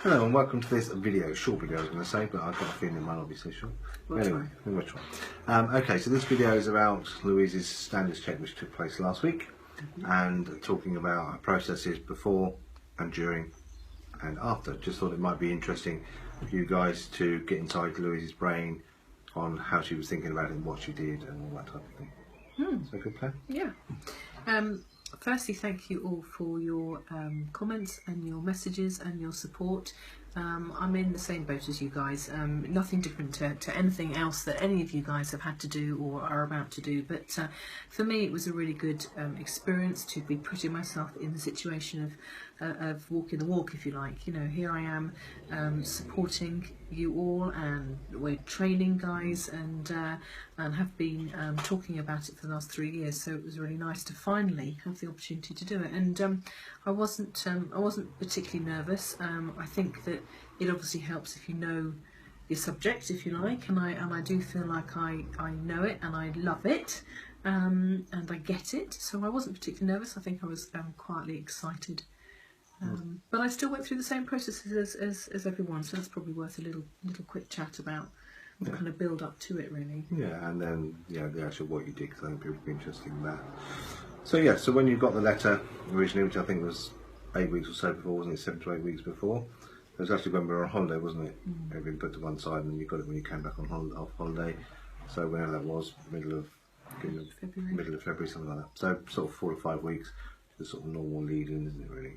Hello and welcome to this video, short video I was going to say, but I've got a feeling it might not be so short. Anyway, we'll try. Okay, so this video is about Louise's standards check which took place last week and talking about her processes before and during and after. Just thought it might be interesting for you guys to get inside Louise's brain on how she was thinking about it and what she did and all that type of thing. Is that a good plan? Yeah. Firstly, thank you all for your comments and your messages and your support. I'm in the same boat as you guys. Nothing different to anything else that any of you guys have had to do or are about to do. But for me, it was a really good experience to be putting myself in the situation of walking the walk, if you like. You know, here I am supporting you all, and we're training guys, and have been talking about it for the last 3 years. So it was really nice to finally have the opportunity to do it. And I wasn't particularly nervous. I think that it obviously helps if you know your subject, if you like, and I do feel like I know it and I love it, and I get it. So I wasn't particularly nervous. I think I was quietly excited. But I still went through the same processes as everyone, so that's probably worth a little quick chat about the kind of build up to it, really. Yeah, and then the actual what you did, because I think people would be interested in that. So yeah, so when you got the letter originally, which I think was 8 weeks or so before, wasn't it? 7 to 8 weeks before. It was actually when we were on holiday, wasn't it? Everything put to one side, and you got it when you came back on off holiday. So whenever that was, middle of February, something like that. So sort of 4 to 5 weeks, the sort of normal lead-in, isn't it, really?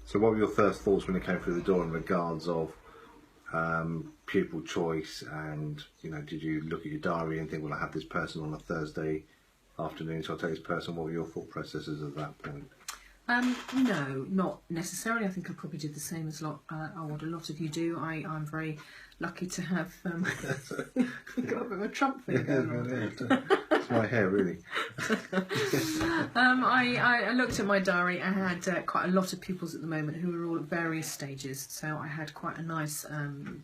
So what were your first thoughts when you came through the door in regards of pupil choice, and did you look at your diary and think, well, I have this person on a Thursday afternoon, so I'll take this person? What were your thought processes at that point? No, not necessarily. I think I probably did the same as what a lot of you do. I'm very lucky to have got a bit of a Trump thing going on. It's my hair, really. I looked at my diary. I had quite a lot of pupils at the moment who were all at various stages, so I had quite a nice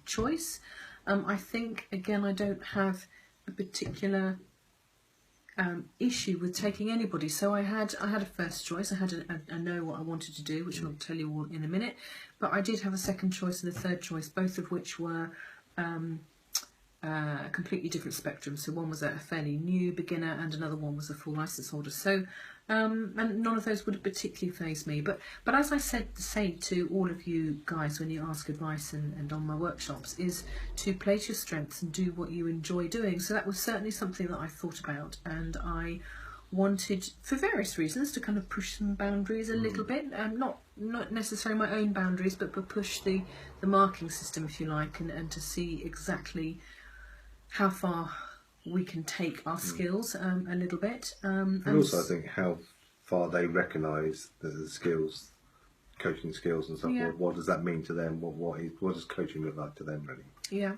choice. I think, again, I don't have a particular issue with taking anybody. So I had a first choice. I had a know what I wanted to do, which I'll tell you all in a minute. But I did have a second choice and a third choice, both of which were a completely different spectrum. So one was a fairly new beginner, and another one was a full licence holder. So and none of those would have particularly fazed me. But as I say to all of you guys when you ask advice and on my workshops, is to play to your strengths and do what you enjoy doing. So that was certainly something that I thought about, and I wanted, for various reasons, to kind of push some boundaries a little bit, not necessarily my own boundaries, but push the marking system, if you like, and to see exactly how far we can take our skills a little bit. And also, I think how far they recognise the skills, coaching skills and stuff. Yeah. What does that mean to them? What does coaching look like to them, really? Yeah,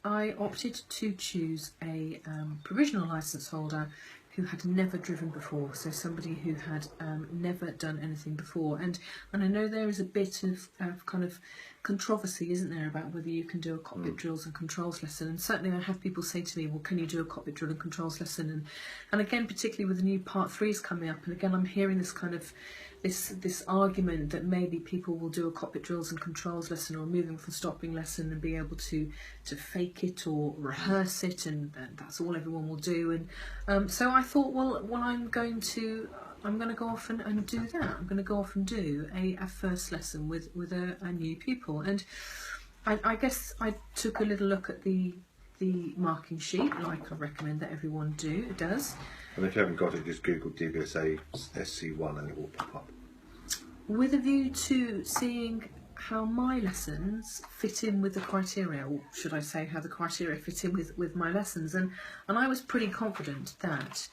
I opted to choose a provisional licence holder who had never driven before, so somebody who had never done anything before. And I know there is a bit of kind of controversy, isn't there, about whether you can do a cockpit drills and controls lesson. And certainly I have people say to me, well, can you do a cockpit drill and controls lesson? And again, particularly with the new part 3s coming up, and again I'm hearing this kind of this argument that maybe people will do a cockpit drills and controls lesson or a moving from stopping lesson and be able to fake it or rehearse it, and that's all everyone will do. And so I thought, well I'm going to go off and do that. I'm going to go off and do a first lesson with a new pupil. And I guess I took a little look at the marking sheet, like I recommend that everyone does. And if you haven't got it, just Google DVSA SC1 and it will pop up. With a view to seeing how my lessons fit in with the criteria, or should I say how the criteria fit in with my lessons. And I was pretty confident that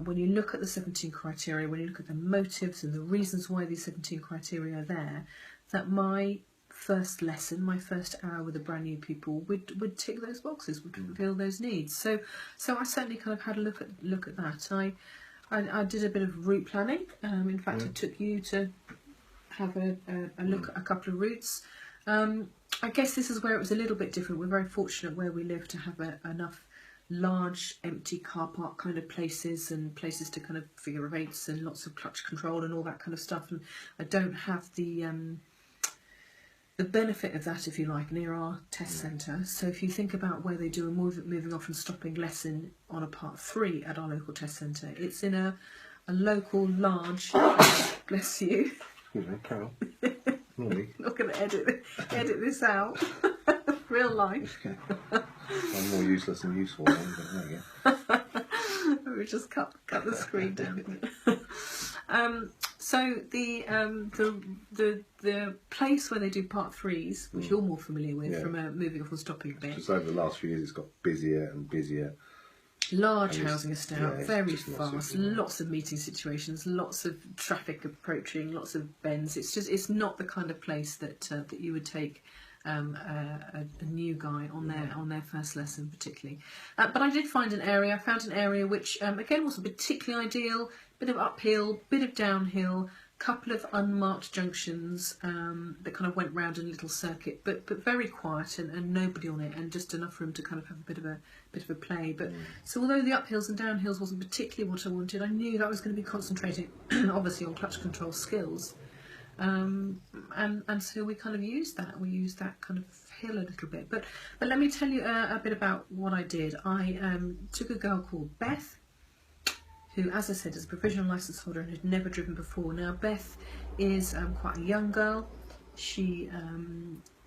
when you look at the 17 criteria, when you look at the motives and the reasons why these 17 criteria are there, that my first lesson, my first hour with a brand new pupil would tick those boxes, would fulfill those needs. So I certainly kind of had a look at that. I did a bit of route planning. In fact, I took you to have a look at a couple of routes. I guess this is where it was a little bit different. We're very fortunate where we live to have enough large empty car park kind of places, and places to kind of figure of eights and lots of clutch control and all that kind of stuff. And I don't have the the benefit of that, if you like, near our test centre. So if you think about where they do a moving off and stopping lesson on a part 3 at our local test centre, it's in a local large, bless you, You know, Carol. Normally. not going to edit this out, real life. Okay. I'm more useless than useful then, but there you go. We just cut the screen down. So the place where they do part 3s, which you're more familiar with from a moving off and stopping bit. Just over the last few years, it's got busier and busier. Large housing estate, very just not fast, suitable. lots of meeting situations, lots of traffic approaching, lots of bends. It's not the kind of place that you would take a new guy on their first lesson particularly. But I did find an area. I found an area which again wasn't particularly ideal. Bit of uphill, bit of downhill, couple of unmarked junctions that kind of went round a little circuit, but very quiet and nobody on it, and just enough room to kind of have a bit of a play. But so although the uphills and downhills wasn't particularly what I wanted, I knew that I was going to be concentrating obviously on clutch control skills, and so we kind of used that. We used that kind of hill a little bit. But let me tell you a bit about what I did. I took a girl called Beth, who, as I said, is a provisional licence holder and had never driven before. Now, Beth is quite a young girl. She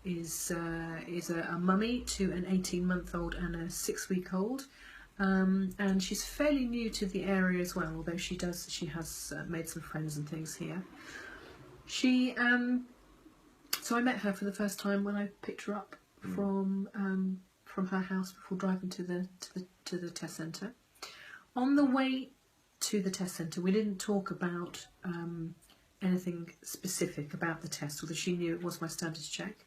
is a mummy to an 18-month-old and a 6-week-old, and she's fairly new to the area as well. Although she has made some friends and things here. So I met her for the first time when I picked her up from her house before driving to the test centre. On the way to the test centre, we didn't talk about anything specific about the test, although she knew it was my standards check.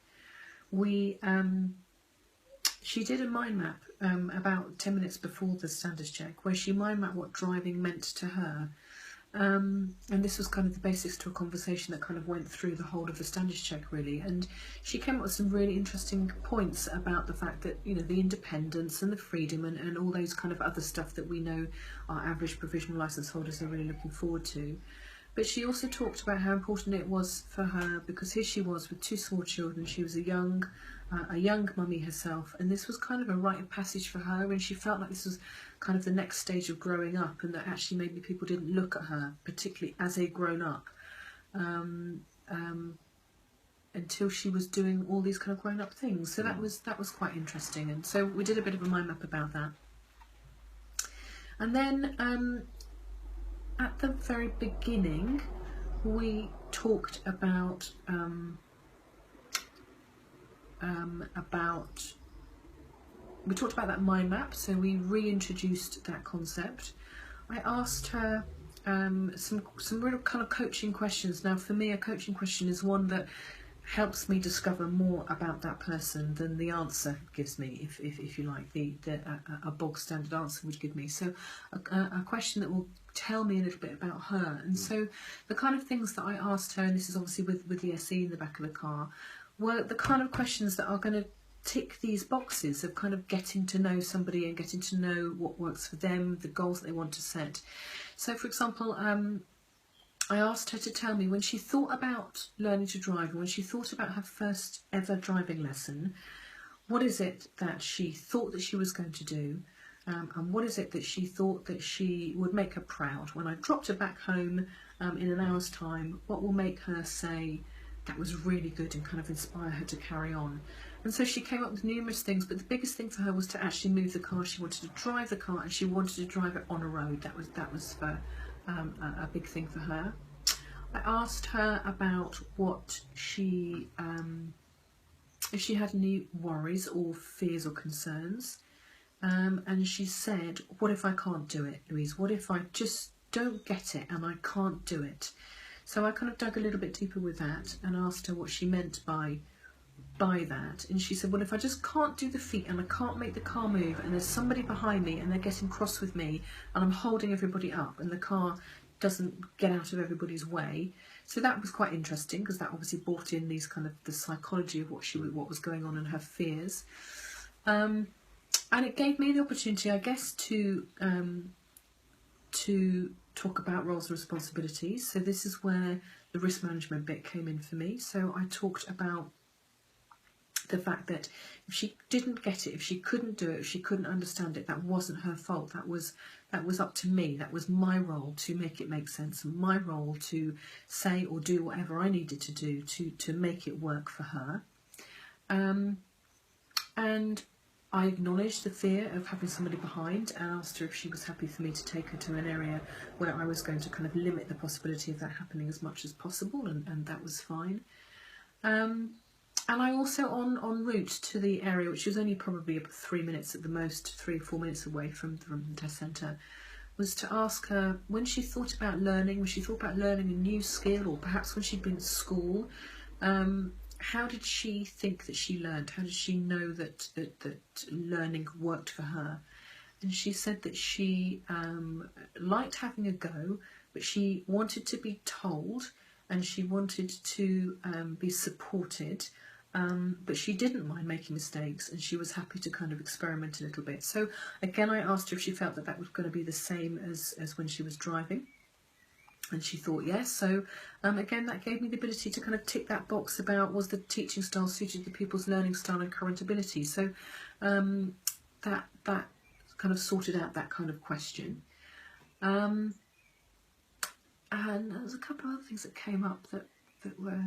She did a mind map about 10 minutes before the standards check, where she mind mapped what driving meant to her. And this was kind of the basis to a conversation that kind of went through the whole of the standards check, really. And she came up with some really interesting points about the fact that, you know, the independence and the freedom and all those kind of other stuff that we know our average provisional licence holders are really looking forward to. But she also talked about how important it was for her, because here she was with 2 small children. She was a young mummy herself, and this was kind of a rite of passage for her, and she felt like this was kind of the next stage of growing up, and that actually maybe people didn't look at her particularly as a grown-up until she was doing all these kind of grown-up things. So that was quite interesting, and so we did a bit of a mind map about that. And then at the very beginning, we talked about that mind map. So we reintroduced that concept. I asked her some real kind of coaching questions. Now, for me, a coaching question is one that helps me discover more about that person than the answer gives me, if you like, a bog standard answer would give me. So a question that will tell me a little bit about her. And so the kind of things that I asked her, and this is obviously with the SE in the back of the car, were the kind of questions that are going to tick these boxes of kind of getting to know somebody and getting to know what works for them, the goals that they want to set. So, for example, I asked her to tell me when she thought about learning to drive, and when she thought about her first ever driving lesson, what is it that she thought that she was going to do, and what is it that she thought that she would make her proud when I dropped her back home in an hour's time? What will make her say that was really good and kind of inspire her to carry on? And so she came up with numerous things, but the biggest thing for her was to actually move the car. She wanted to drive the car, and she wanted to drive it on a road. That was for a big thing for her. I asked her about what she, if she had any worries or fears or concerns, and she said, "What if I can't do it, Louise? What if I just don't get it and I can't do it?" So I kind of dug a little bit deeper with that and asked her what she meant by that. And she said, well, if I just can't do the feet and I can't make the car move, and there's somebody behind me and they're getting cross with me and I'm holding everybody up and the car doesn't get out of everybody's way. So that was quite interesting, because that obviously brought in these kind of the psychology of what was going on and her fears. And it gave me the opportunity, I guess, to talk about roles and responsibilities. So this is where the risk management bit came in for me. So I talked about the fact that if she didn't get it, if she couldn't do it, if she couldn't understand it, that wasn't her fault. That was up to me. That was my role to make it make sense, and my role to say or do whatever I needed to do to make it work for her. And I acknowledged the fear of having somebody behind and asked her if she was happy for me to take her to an area where I was going to kind of limit the possibility of that happening as much as possible, and that was fine. And I also, en route to the area, which was only probably about 3 minutes at the most, 3 or 4 minutes away from the test centre, was to ask her when she thought about learning, a new skill, or perhaps when she'd been at school, how did she think that she learned? How did she know that learning worked for her? And she said that she liked having a go, but she wanted to be told and she wanted to be supported, but she didn't mind making mistakes and she was happy to kind of experiment a little bit. So again, I asked her if she felt that that was going to be the same as when she was driving. And she thought yes. So again, that gave me the ability to kind of tick that box about was the teaching style suited the pupil's learning style and current ability. So that kind of sorted out that kind of question. And there was a couple of other things that came up that were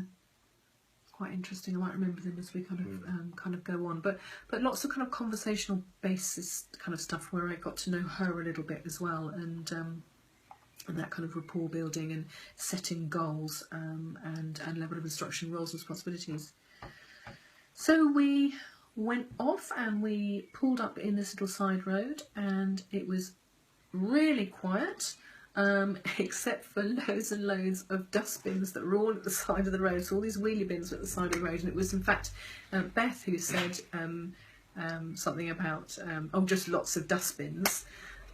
quite interesting. I might remember them as we kind of go on. But lots of kind of conversational basis kind of stuff where I got to know her a little bit as well, and that kind of rapport building and setting goals and level of instruction, roles and responsibilities. So we went off and we pulled up in this little side road, and it was really quiet, except for loads and loads of dustbins that were all at the side of the road. So all these wheelie bins were at the side of the road, and it was in fact Beth who said something about just lots of dustbins.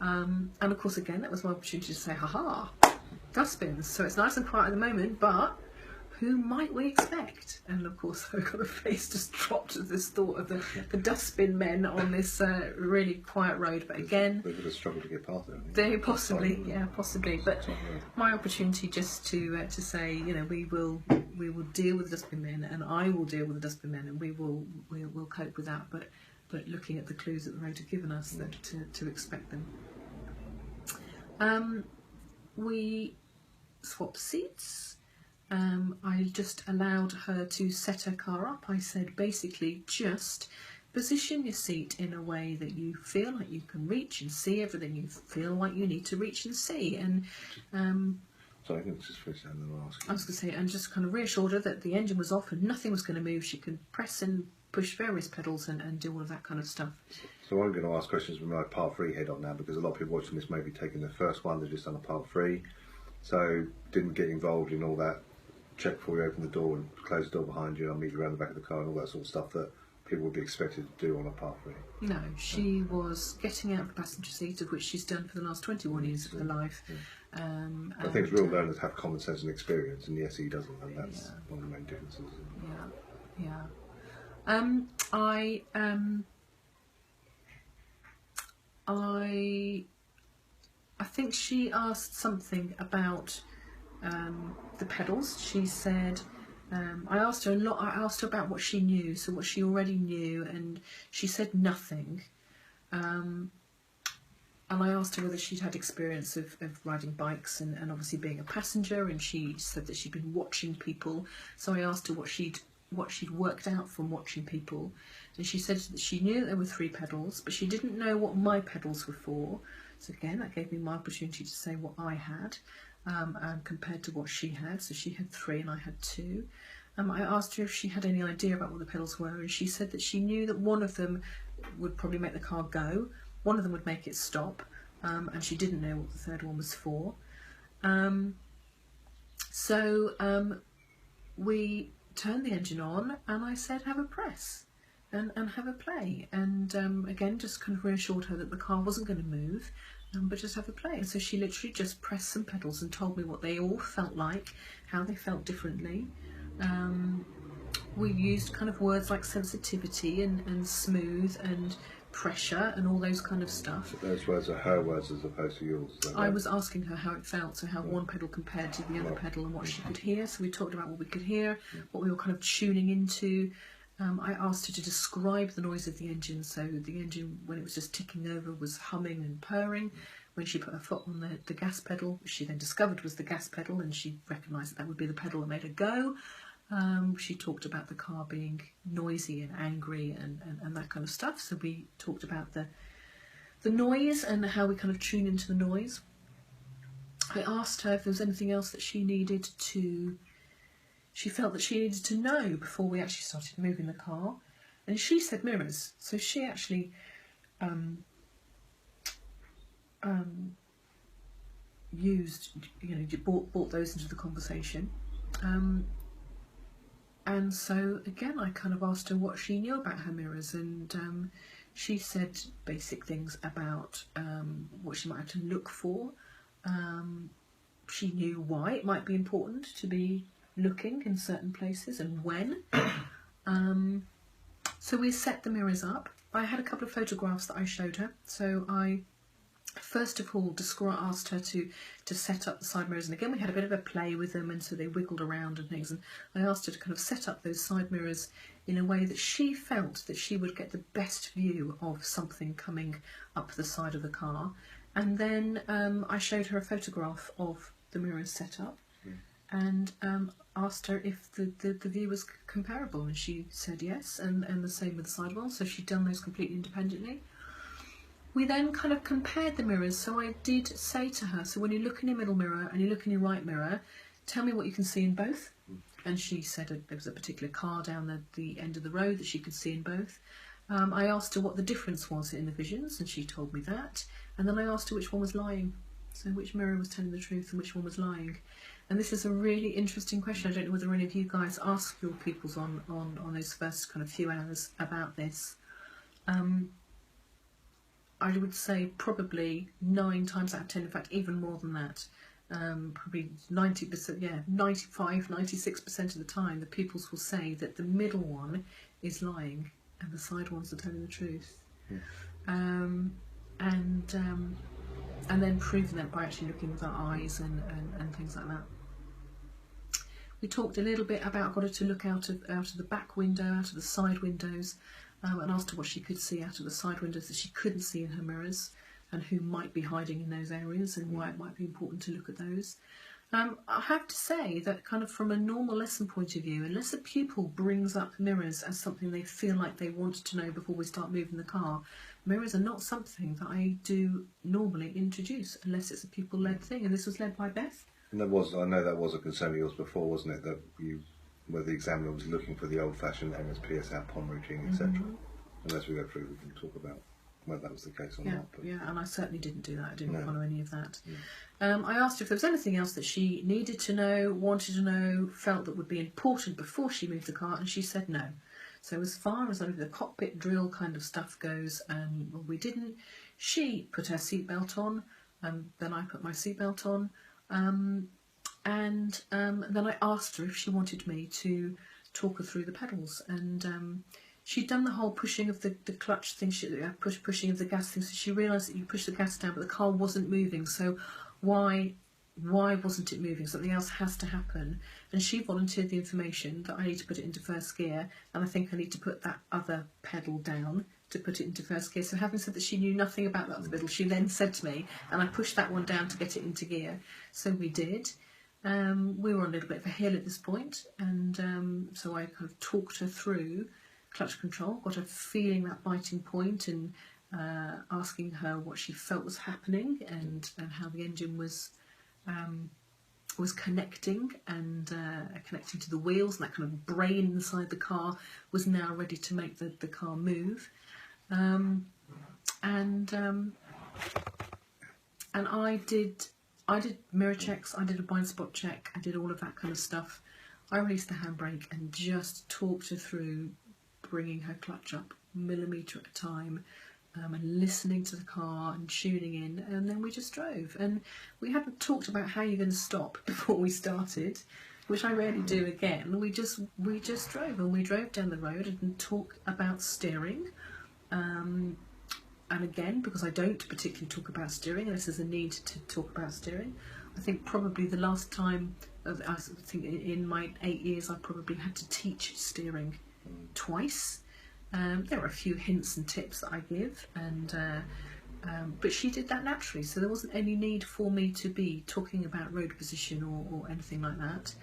And of course, again, that was my opportunity to say, haha, dustbins. So it's nice and quiet at the moment, but who might we expect? And of course, I got a face just dropped at this thought of the dustbin men on this really quiet road. But again, they would have struggled to get past it. They possibly. But my opportunity just to say, you know, we will deal with the dustbin men, and I will deal with the dustbin men, and we'll cope with that. But looking at the clues that the road had given us, that to expect them. We swapped seats. I just allowed her to set her car up. I said basically just position your seat in a way that you feel like you can reach and see everything you feel like you need to reach and see. And sorry, I can just finish that and then I'll ask you. I was going to say, and just kind of reassured her that the engine was off and nothing was going to move. She could press and push various pedals and do all of that kind of stuff. So I'm going to ask questions with my part 3 head on now, because a lot of people watching this may be taking the first one, they've just done a part 3, so didn't get involved in all that check before you open the door and close the door behind you, I'll meet you around the back of the car and all that sort of stuff that people would be expected to do on a part 3. No, she was getting out of the passenger seat, of which she's done for the last 21 years of her life. I think it's real learners have common sense and experience, and the SE doesn't, and that's one of the main differences. I think she asked something about the pedals. She said, I asked her a lot. I asked her about what she knew, so what she already knew, and she said nothing. And I asked her whether she'd had experience of riding bikes and obviously being a passenger, and she said that she'd been watching people. So I asked her what she'd worked out from watching people, and she said that she knew that there were 3 pedals, but she didn't know what my pedals were for. So again, that gave me my opportunity to say what I had, and compared to what she had. So she had 3 and I had 2. I asked her if she had any idea about what the pedals were, and she said that she knew that one of them would probably make the car go, one of them would make it stop, and she didn't know what the third one was for. We turned the engine on, and I said, have a press and have a play, and again just kind of reassured her that the car wasn't going to move, but just have a play. And so she literally just pressed some pedals and told me what they all felt like, how they felt differently. We used kind of words like sensitivity and smooth and pressure and all those kind of stuff. So those words are her words as opposed to yours? I was asking her how it felt, so how one pedal compared to the other pedal and what she could hear. So we talked about what we could hear, what we were kind of tuning into, I asked her to describe the noise of the engine. So the engine, when it was just ticking over, was humming and purring. When she put her foot on the gas pedal, which she then discovered was the gas pedal, and she recognised that would be the pedal that made her go. She talked about the car being noisy and angry and that kind of stuff. So we talked about the noise and how we kind of tune into the noise. I asked her if there was anything else that she felt that she needed to know before we actually started moving the car, and she said mirrors. So she actually brought those into the conversation. And so again, I kind of asked her what she knew about her mirrors, and she said basic things about what she might have to look for. She knew why it might be important to be looking in certain places and when. So we set the mirrors up. I had a couple of photographs that I showed her. So I first of all asked her to set up the side mirrors, and again we had a bit of a play with them, and so they wiggled around and things, and I asked her to kind of set up those side mirrors in a way that she felt that she would get the best view of something coming up the side of the car. And then I showed her a photograph of the mirrors set up, and asked her if the view was comparable, and she said yes, and the same with the side ones, so she'd done those completely independently. We then kind of compared the mirrors, so I did say to her, so when you look in your middle mirror and you look in your right mirror, tell me what you can see in both. And she said there was a particular car down the end of the road that she could see in both. I asked her what the difference was in the visions, and she told me that. And then I asked her which one was lying, so which mirror was telling the truth and which one was lying. And this is a really interesting question. I don't know whether any of you guys ask your pupils on those first kind of few hours about this. I would say probably 9 times out of 10, in fact even more than that, probably 90%, 95, 96% of the time the pupils will say that the middle one is lying and the side ones are telling the truth. And then proving that by actually looking with our eyes and things like that. We talked a little bit about, got her to look out of the back window, out of the side windows, and asked her what she could see out of the side windows that she couldn't see in her mirrors, and who might be hiding in those areas, and why it might be important to look at those. I have to say that kind of from a normal lesson point of view, unless a pupil brings up mirrors as something they feel like they want to know before we start moving the car, mirrors are not something that I do normally introduce unless it's a pupil-led thing, and this was led by Beth. And I know that was a concern of yours before, wasn't it? That where the examiner was looking for the old-fashioned MSPSR POM routine, etc. And as we go through, we can talk about whether that was the case or not. But and I certainly didn't do that. I didn't follow any of that. I asked her if there was anything else that she needed to know, wanted to know, felt that would be important before she moved the car, and she said no. So as far as the cockpit drill kind of stuff goes, we didn't. She put her seatbelt on, and then I put my seatbelt on. And then I asked her if she wanted me to talk her through the pedals, and she'd done the whole pushing of the clutch thing, pushing of the gas thing, so she realised that you push the gas down but the car wasn't moving, so why wasn't it moving? Something else has to happen. And she volunteered the information that I need to put it into first gear, and I think I need to put that other pedal down to put it into first gear. So having said that she knew nothing about that other pedal, she then said to me, and I pushed that one down to get it into gear. So we did. We were on a little bit of a hill at this point, and so I kind of talked her through clutch control, got her feeling that biting point, and asking her what she felt was happening, and how the engine was connecting, and connecting to the wheels, and that kind of brain inside the car was now ready to make the car move. And I did mirror checks, I did a blind spot check, I did all of that kind of stuff. I released the handbrake and just talked her through bringing her clutch up millimetre at a time, and listening to the car and tuning in, and then we just drove. And we hadn't talked about how you're going to stop before we started, which I rarely do again. We just drove, and we drove down the road and talked about steering. And again, because I don't particularly talk about steering unless there's a need to talk about steering, I think probably the last time, I think in my 8 years, I probably had to teach steering twice. There are a few hints and tips that I give, and but she did that naturally, so there wasn't any need for me to be talking about road position or anything like that.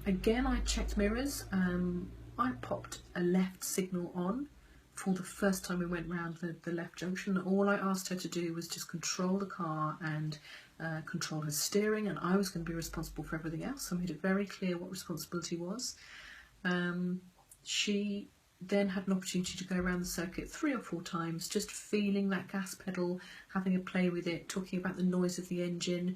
Again, I checked mirrors. I popped a left signal on for the first time we went round the left junction. All I asked her to do was just control the car and control her steering, and I was going to be responsible for everything else. So I made it very clear what responsibility was. She then had an opportunity to go around the circuit 3 or 4 times, just feeling that gas pedal, having a play with it, talking about the noise of the engine,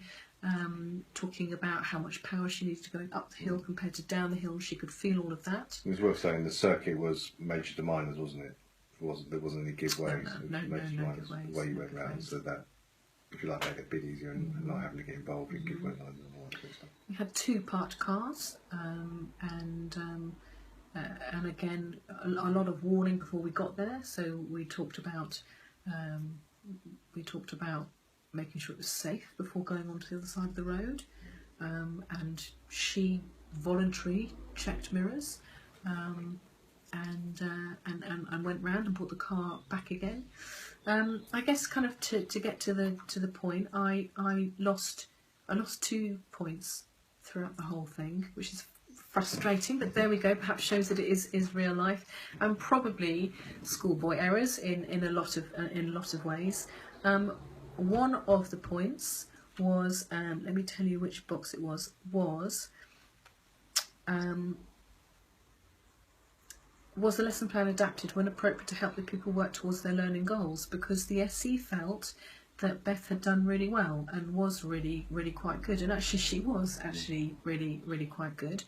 talking about how much power she needed to go up the hill compared to down the hill. She could feel all of that. It was worth saying the circuit was major to minors, wasn't it? There wasn't any giveaways. No Giveaways. giveaways. The way you No went round, giveaways. so that if you like, made it a bit easier and not having to get involved in giveaway lines and all that sort of stuff. We had 2 parked cars, and again a lot of warning before we got there. So we talked about making sure it was safe before going onto the other side of the road, and she voluntarily checked mirrors, and went round and brought the car back again. I guess kind of to get to the point, I lost 2 points throughout the whole thing, which is frustrating, but there we go. Perhaps shows that it is real life, and probably schoolboy errors in a lot of ways. One of the points was, let me tell you which box it was the lesson plan adapted when appropriate to help the people work towards their learning goals? Because the SE felt that Beth had done really well and was really, really quite good, and actually she was actually really, really quite good.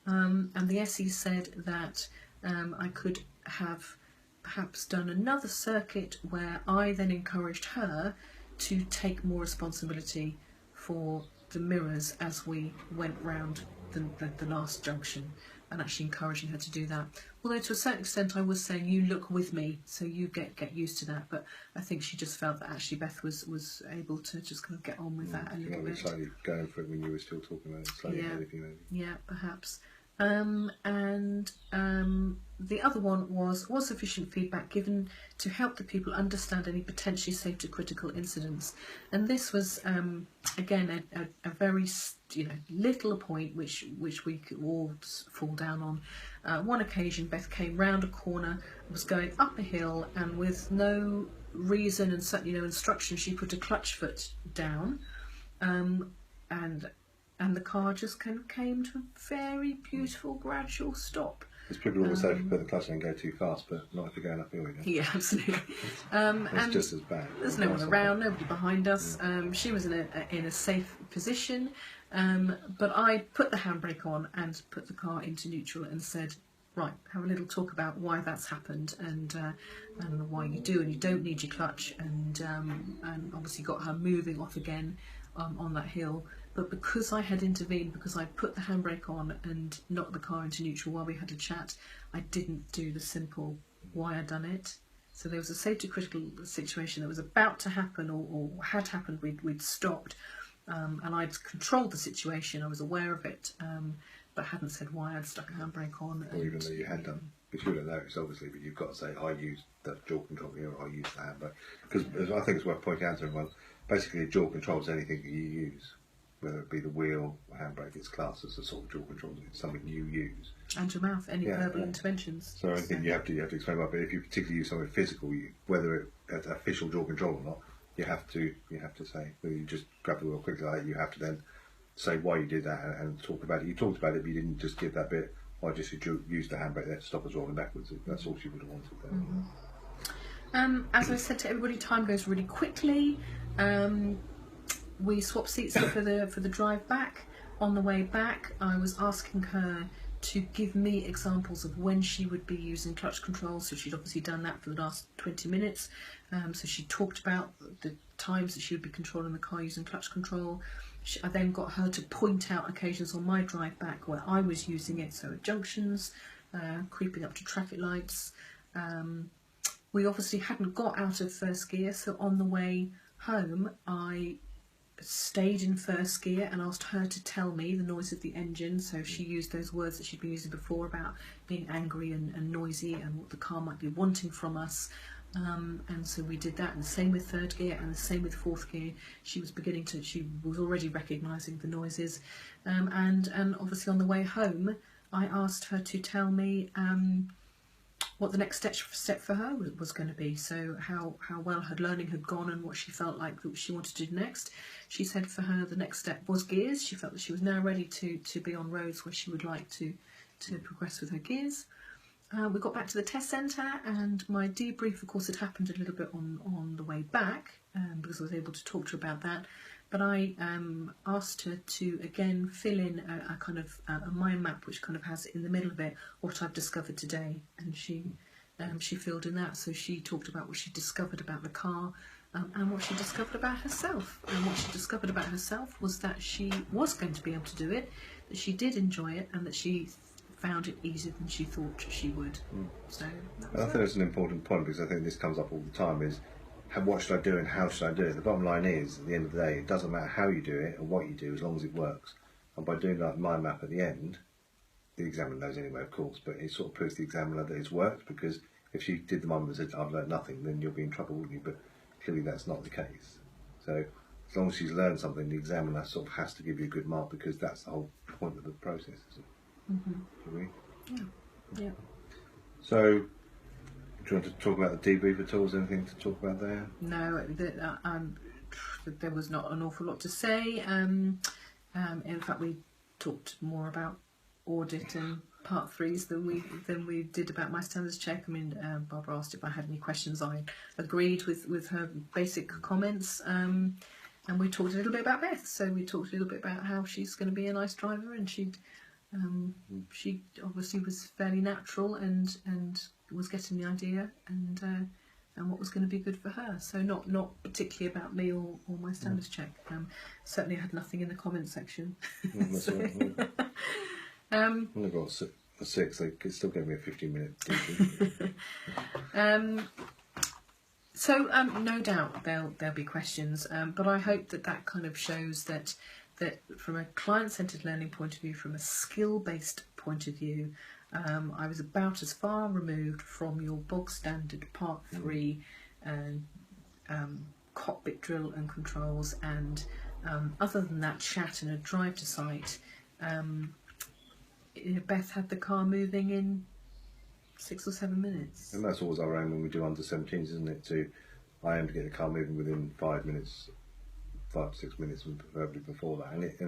And the SE said that I could have perhaps done another circuit where I then encouraged her to take more responsibility for the mirrors as we went round the last junction, and actually encouraging her to do that. Although to a certain extent I was saying, you look with me, so you get used to that, but I think she just felt that actually Beth was able to just kind of get on with that a little bit. Slightly going for it when you were still talking about it, slightly ahead of you maybe. Yeah, perhaps. The other one was sufficient feedback given to help the people understand any potentially safety critical incidents, and this was again a very little point which we could all fall down on. One occasion Beth came round a corner, was going up a hill, and with no reason and instruction, she put a clutch foot down, and the car just kind of came to a very beautiful gradual stop. Because people always say if you put the clutch in and go too fast, but not if you're going uphill again. Yeah, absolutely. It's just as bad. There's no one around, nobody behind us. She was in a safe position, but I put the handbrake on and put the car into neutral and said, right, have a little talk about why that's happened and why you do and you don't need your clutch, and obviously got her moving off again on that hill. But because I had intervened, because I put the handbrake on and knocked the car into neutral while we had a chat, I didn't do the simple why I'd done it. So there was a safety critical situation that was about to happen or had happened. We'd stopped, and I'd controlled the situation. I was aware of it, but hadn't said why I'd stuck a handbrake on. Or even though you had done. Because you don't know it's obviously, but you've got to say, I used the dual control here, or I used the handbrake. Because I think it's worth pointing out to everyone, basically a dual control is anything that you use. Whether it be the wheel or handbrake, it's classed as a sort of dual control. It's something you use. And your mouth, any verbal interventions. So anything you have to explain about. But if you particularly use something physical, whether it's official dual control or not, you have to say. Whether you just grab the wheel quickly like that, you have to then say why you did that and talk about it. You talked about it, but you didn't just give that bit. I just used the handbrake there to stop us rolling backwards. That's all she would have wanted there. As I said to everybody, time goes really quickly. We swapped seats for the drive back. On the way back, I was asking her to give me examples of when she would be using clutch control. So she'd obviously done that for the last 20 minutes. So she talked about the times that she would be controlling the car using clutch control. I then got her to point out occasions on my drive back where I was using it. So at junctions, creeping up to traffic lights. We obviously hadn't got out of first gear, so on the way home I stayed in first gear and asked her to tell me the noise of the engine. So she used those words that she'd been using before about being angry and noisy and what the car might be wanting from us. And so we did that, and the same with third gear and the same with fourth gear. She was already recognising the noises. And obviously on the way home, I asked her to tell me what the next step for her was going to be. So how well her learning had gone and what she felt like that she wanted to do next. She said for her the next step was gears. She felt that she was now ready to be on roads where she would like to progress with her gears. We got back to the test centre, and my debrief, of course, had happened a little bit on the way back, because I was able to talk to her about that. But I asked her to again fill in a kind of a mind map, which kind of has in the middle of it what I've discovered today, and she filled in that. So she talked about what she discovered about the car, and what she discovered about herself. And what she discovered about herself was that she was going to be able to do it, that she did enjoy it, and that she found it easier than she thought she would. So I think that's an important point, because I think this comes up all the time, is what should I do and how should I do it? The bottom line is, at the end of the day, it doesn't matter how you do it or what you do, as long as it works. And by doing that mind map at the end, the examiner knows anyway, of course, but it sort of proves to the examiner that it's worked, because if she did the mind map and said, I've learned nothing, then you'll be in trouble, wouldn't you? But clearly that's not the case. So as long as she's learned something, the examiner sort of has to give you a good mark, because that's the whole point of the process, isn't it? Agree? Yeah. So, do you want to talk about the debrief at all? Is there anything to talk about there? No, there was not an awful lot to say. In fact, we talked more about audit and part threes than we did about my standards check. I mean, Barbara asked if I had any questions. I agreed with her basic comments. And we talked a little bit about Beth. So we talked a little bit about how she's going to be a nice driver, and she obviously was fairly natural and was getting the idea and what was going to be good for her. So not particularly about me or my standards check. Certainly I had nothing in the comment section. That's right. I've got a 6. They could still give me a 15-minute debrief. So no doubt there'll be questions, but I hope that kind of shows that from a client-centred learning point of view, from a skill-based point of view, I was about as far removed from your bog standard part 3 cockpit drill and controls, and other than that chat and a drive to site, Beth had the car moving in 6 or 7 minutes. And that's always our aim when we do under 17s, isn't it? I aim to get the car moving within 5 minutes, 5 to 6 minutes, and preferably before that, and it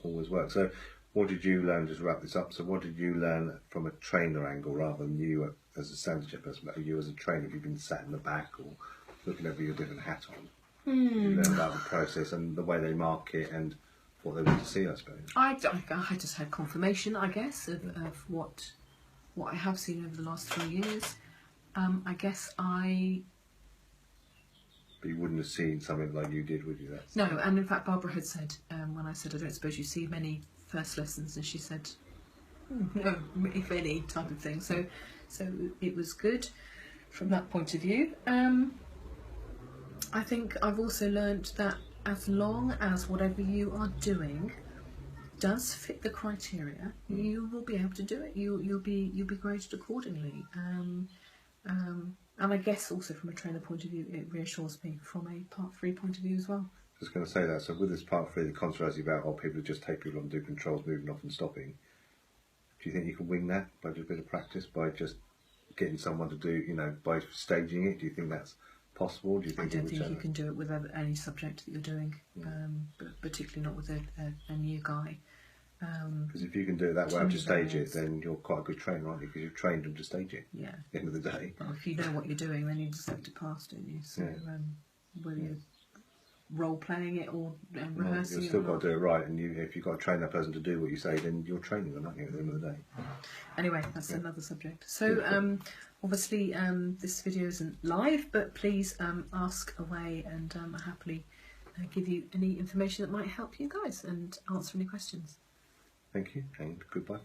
always works. So what did you learn, just to wrap this up, so what did you learn from a trainer angle rather than you as a standard check person, but you as a trainer, if you've been sat in the back or looking over your different hat on? You learn about the process and the way they mark it and what they want to see, I suppose. I just had confirmation, I guess, of what I have seen over the last 3 years. I guess But you wouldn't have seen something like you did, would you? No, and in fact Barbara had said, when I said, I don't suppose you see many first lessons, and she said, no, if any, type of thing. So it was good from that point of view. I think I've also learnt that as long as whatever you are doing does fit the criteria, you will be able to do it. You'll be graded accordingly. And I guess also from a trainer point of view, it reassures me from a part 3 point of view as well. I was going to say that. So with this part 3, the controversy about people who just take people on and do controls, moving off and stopping, do you think you can wing that by just a bit of practice, by just getting someone to do, by staging it? Do you think that's possible? Do you think I don't think you can do it with any subject that you're doing, but particularly not with a new guy. Because if you can do it that way, to stage it, then you're quite a good trainer, aren't you? Because you've trained them to stage it. Yeah. At the end of the day. Well, if you know what you're doing, then you just have to pass, don't you? So whether you're role playing it or rehearsing it, you've still got to do it right. And if you've got to train that person to do what you say, then you're training them, aren't you? At the end of the day. Anyway, that's another subject. So obviously this video isn't live, but please ask away, and I'll happily give you any information that might help you guys and answer any questions. Thank you, and goodbye.